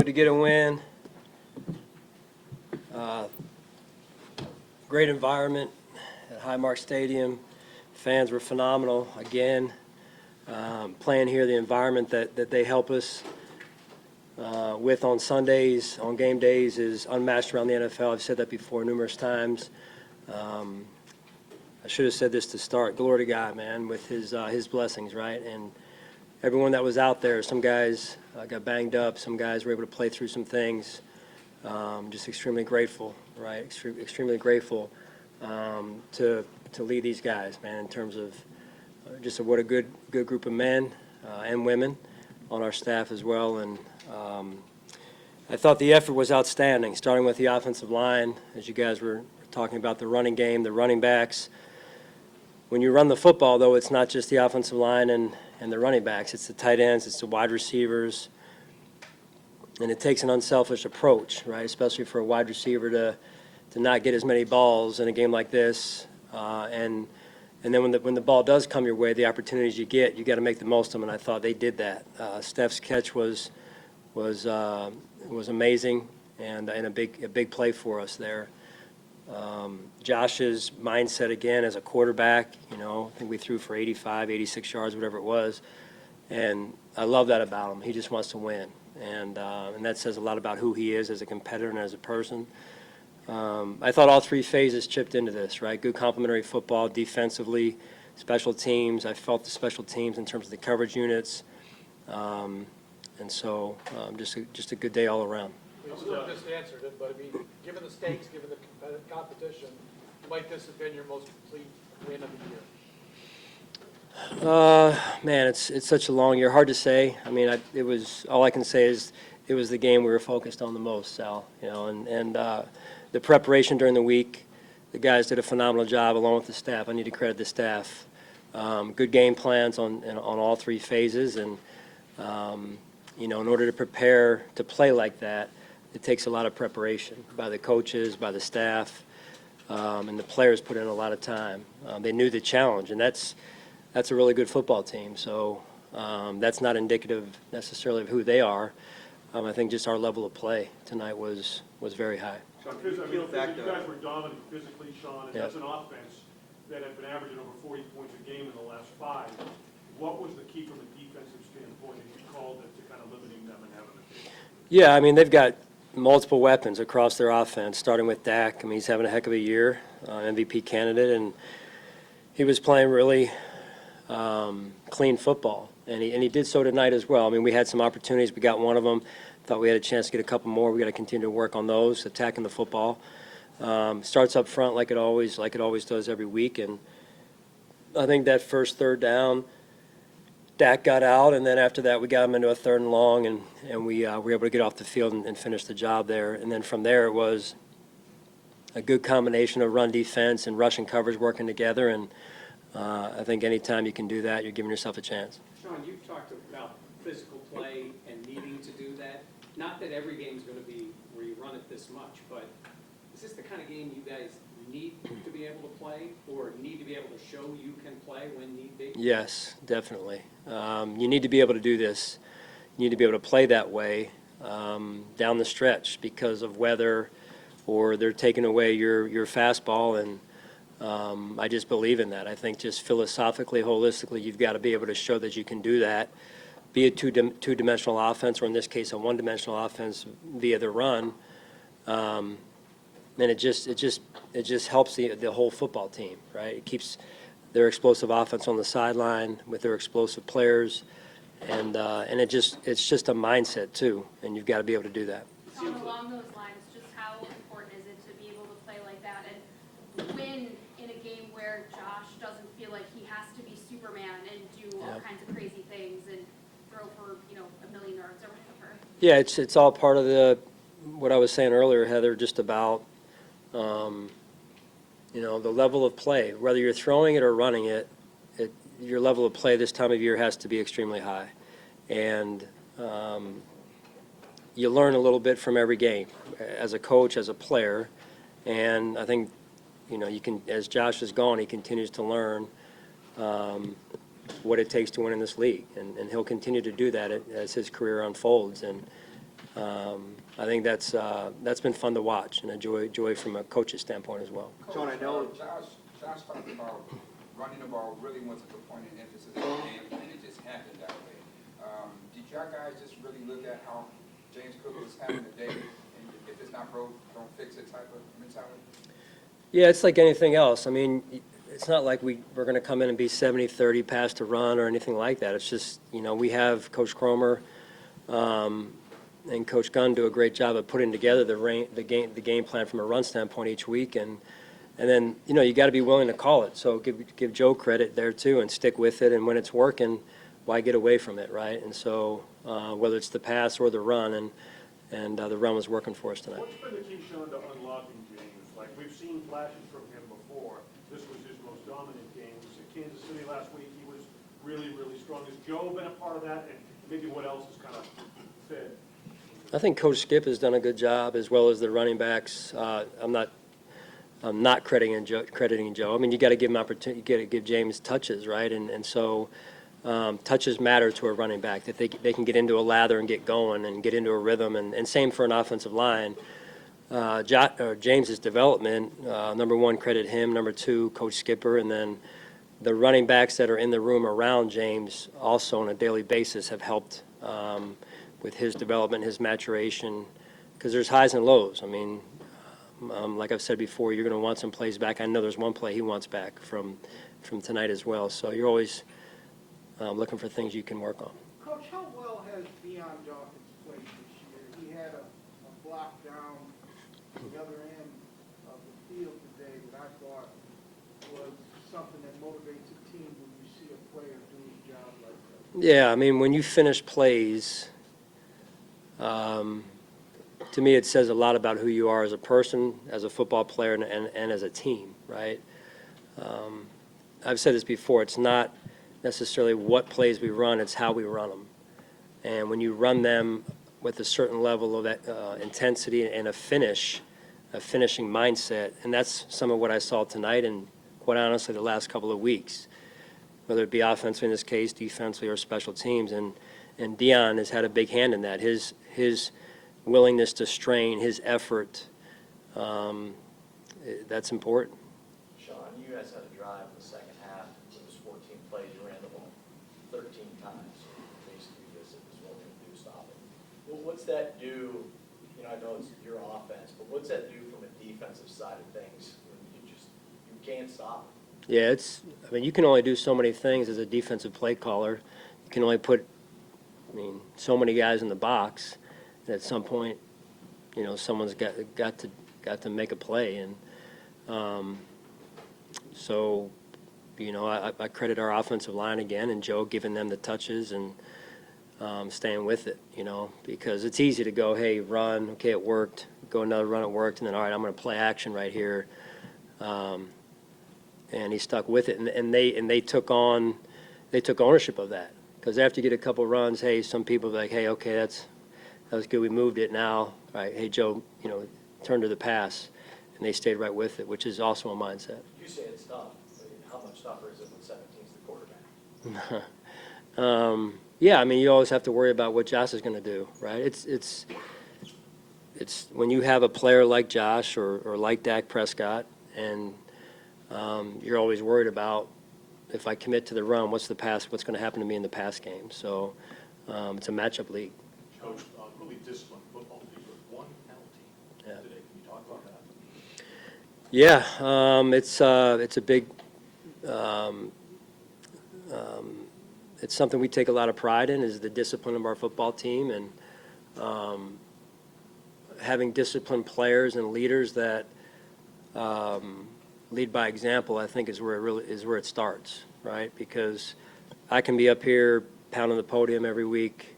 Good to get a win. Great environment at Highmark Stadium. Fans were phenomenal. Again, playing here, the environment that they help us with on Sundays, on game days, is unmatched around the NFL. I've said that before numerous times. I should have said this to start. Glory to God, man, with his blessings, right? And everyone that was out there, some guys got banged up, some guys were able to play through some things. Just extremely grateful, right? Extremely grateful to lead these guys, man, in terms of just what a good group of men and women on our staff as well. And I thought the effort was outstanding, starting with the offensive line, as you guys were talking about the running game, the running backs. When you run the football, though, it's not just the offensive line and the running backs. It's the tight ends, it's the wide receivers. And it takes an unselfish approach, right, especially for a wide receiver to not get as many balls in a game like this. And then when the ball does come your way, the opportunities you get, you got to make the most of them, and I thought they did that. Steph's catch was amazing and a big play for us there. Josh's mindset again as a quarterback, I think we threw for 85, 86 yards, whatever it was, and I love that about him. He just wants to win, and that says a lot about who he is as a competitor and as a person. I thought all three phases chipped into this, right? Good complementary football, defensively, special teams. I felt the special teams in terms of the coverage units, and so just a good day all around. You sort of just answered it, but I mean, given the stakes, given the competition, might this have been your most complete win of the year? Man, it's such a long year. Hard to say. I mean, it was, all I can say is it was the game we were focused on the most, Sal. And the preparation during the week, the guys did a phenomenal job along with the staff. I need to credit the staff. Good game plans on all three phases, and in order to prepare to play like that, it takes a lot of preparation by the coaches, by the staff, and the players put in a lot of time. They knew the challenge, and that's a really good football team. So that's not indicative necessarily of who they are. I think just our level of play tonight was very high. Sean, you guys were dominant physically, Sean, and that's an offense that had been averaging over 40 points a game in the last 5. What was the key from a defensive standpoint that you called it to kind of limiting them and having a Yeah, I mean, they've got multiple weapons across their offense, starting with Dak. I mean, he's having a heck of a year, MVP candidate, and he was playing really clean football, and he did so tonight as well. I mean, we had some opportunities. We got one of them. Thought we had a chance to get a couple more. We got to continue to work on those, attacking the football. Starts up front like it always does every week, and I think that first third down, Dak got out, and then after that we got him into a 3rd and long, and we were able to get off the field and finish the job there. And then from there it was a good combination of run defense and rush and coverage working together, and I think anytime you can do that, you're giving yourself a chance. Sean, you've talked about physical play and needing to do that. Not that every game's going to be where you run it this much, but is this the kind of game you guys need to be able to play, or need to be able to show you can play when need be? Yes, definitely. You need to be able to do this. You need to be able to play that way down the stretch because of weather, or they're taking away your fastball, and I just believe in that. I think just philosophically, holistically, you've got to be able to show that you can do that, be a two-dimensional offense, or in this case, a one-dimensional offense via the run. And it just helps the whole football team, right? It keeps their explosive offense on the sideline with their explosive players, and it's just a mindset too, and you've got to be able to do that. Along those lines, just how important is it to be able to play like that and win in a game where Josh doesn't feel like he has to be Superman and do all kinds of crazy things and throw for 1 million yards or whatever? Yeah, it's all part of what I was saying earlier, Heather, just about the level of play. Whether you're throwing it or running it, your level of play this time of year has to be extremely high. And you learn a little bit from every game as a coach, as a player. And I think, you can, as Josh is gone, he continues to learn what it takes to win in this league. And he'll continue to do that as his career unfolds. And I think that's been fun to watch and enjoy from a coach's standpoint as well. Sean, I know. Josh talked about running the ball really wasn't the point of emphasis of the game, and it just happened that way. Did y'all guys just really look at how James Cook was having a day, and if it's not broke, don't fix it type of mentality? Yeah, it's like anything else. I mean, it's not like we're going to come in and be 70-30 pass to run or anything like that. It's just, we have Coach Cromer and Coach Gunn do a great job of putting together the game plan from a run standpoint each week, and then you got to be willing to call it. So give Joe credit there too, and stick with it. And when it's working, why get away from it, right? And so whether it's the pass or the run, and the run was working for us tonight. What's been the key, Sean, to unlocking James? Like, we've seen flashes from him before. This was his most dominant game. In Kansas City last week, he was really, really strong. Has Joe been a part of that? And maybe what else has kind of fit? I think Coach Skip has done a good job, as well as the running backs. I'm not crediting Joe. I mean, you got to give him opportunity. You got to give James touches, right? And so touches matter to a running back, that they can get into a lather and get going and get into a rhythm. And same for an offensive line. James's development, number one, credit him. Number two, Coach Skipper, and then the running backs that are in the room around James also on a daily basis have helped with his development, his maturation, because there's highs and lows. I mean, like I've said before, you're going to want some plays back. I know there's one play he wants back from tonight as well. So you're always looking for things you can work on. Coach, how well has Deion Dawkins played this year? He had a block down the other end of the field today that I thought was something that motivates a team when you see a player do his job like that. Yeah, I mean, when you finish plays, to me it says a lot about who you are as a person, as a football player, and as a team, right? I've said this before, it's not necessarily what plays we run, it's how we run them. And when you run them with a certain level of intensity and a finishing mindset, and that's some of what I saw tonight and, quite honestly, the last couple of weeks, whether it be offensively in this case, defensively, or special teams. And Deion has had a big hand in that. His willingness to strain, his effort, that's important. Sean, you guys had a drive in the second half. It was 14 plays. You ran the ball 13 times. Basically, this is what we're going to do, stop it. Well, what's that do? I know it's your offense, but what's that do from a defensive side of things when you can't stop it? Yeah, I mean, you can only do so many things as a defensive play caller. You can only put, so many guys in the box. And at some point, someone's got to make a play, and so, I credit our offensive line again, and Joe giving them the touches and staying with it, because it's easy to go, hey, run, okay, it worked, go another run, it worked, and then, all right, I'm going to play action right here. And he stuck with it, and they took ownership of that, because after you get a couple runs, hey, some people are like, hey, okay, that was good, we moved it now, all right, hey, Joe, turn to the pass, and they stayed right with it, which is also a mindset. You say it's tough. How much tougher is it when 17's the quarterback? Yeah, you always have to worry about what Josh is going to do, right? It's when you have a player like Josh or like Dak Prescott, and you're always worried about, if I commit to the run, what's going to happen to me in the pass game. So it's a matchup league. Coach, really disciplined football team with one penalty today. Can you talk about that? Yeah, it's a big. It's something we take a lot of pride in, is the discipline of our football team, and having disciplined players and leaders that lead by example, I think, is where it starts, right? Because I can be up here pounding the podium every week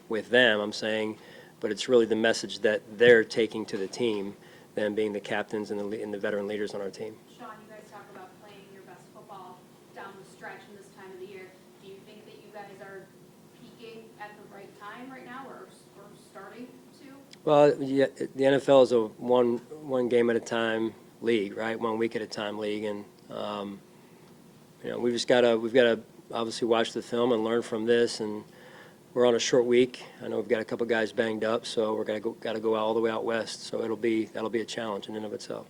with them, I'm saying, but it's really the message that they're taking to the team, them being the captains and the veteran leaders on our team. Sean, you guys talk about playing your best football down the stretch in this time of the year. Do you think that you guys are peaking at the right time right now, or starting to? Well, yeah, the NFL is a one game at a time league, right? 1 week at a time league, and we've got to obviously watch the film and learn from this, and we're on a short week. I know we've got a couple guys banged up, so we're got to go all the way out west. So that'll be a challenge in and of itself.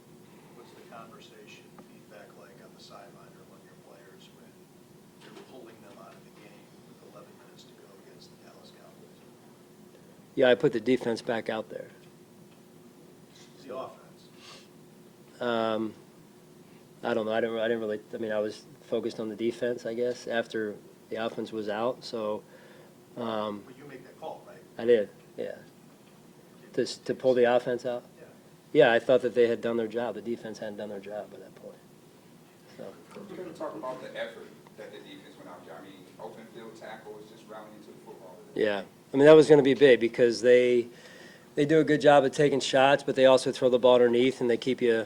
What's the conversation, feedback like on the sideline or among your players when you're pulling them out of the game with 11 minutes to go against the Dallas Cowboys? Yeah, I put the defense back out there. The offense. I don't know. I didn't really. I mean, I was focused on the defense, I guess, after the offense was out. So But you make that call, right? I did. Yeah. To pull the offense out. Yeah. Yeah, I thought that they had done their job. The defense hadn't done their job by that point. So. We're going to talk about the effort that the defense went out there. I mean, open field tackles, just rounding into the football. Yeah, I mean that was going to be big because they do a good job of taking shots, but they also throw the ball underneath and they keep you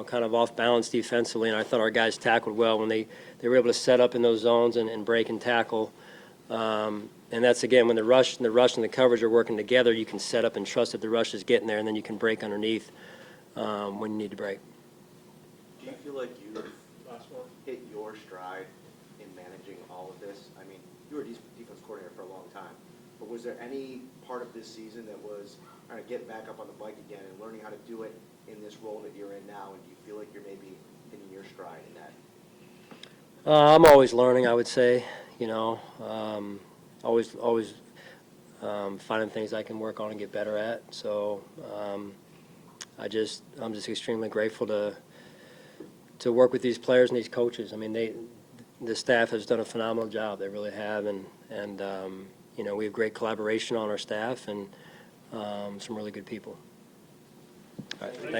kind of off balance defensively. And I thought our guys tackled well when they were able to set up in those zones and break and tackle. And that's again when the rush and the coverage are working together. You can set up and trust that the rush is getting there, and then you can break underneath when you need to break. Do you feel like you've hit your stride in managing all of this? I mean, you were a defense coordinator for a long time, but was there any part of this season that was kind of getting back up on the bike again and learning how to do it in this role that you're in now? And do you feel like you're maybe hitting your stride in that? I'm always learning, I would say. Always finding things I can work on and get better at. So I'm just extremely grateful to work with these players and these coaches. I mean, the staff has done a phenomenal job. They really have, and we have great collaboration on our staff and some really good people. All right, thank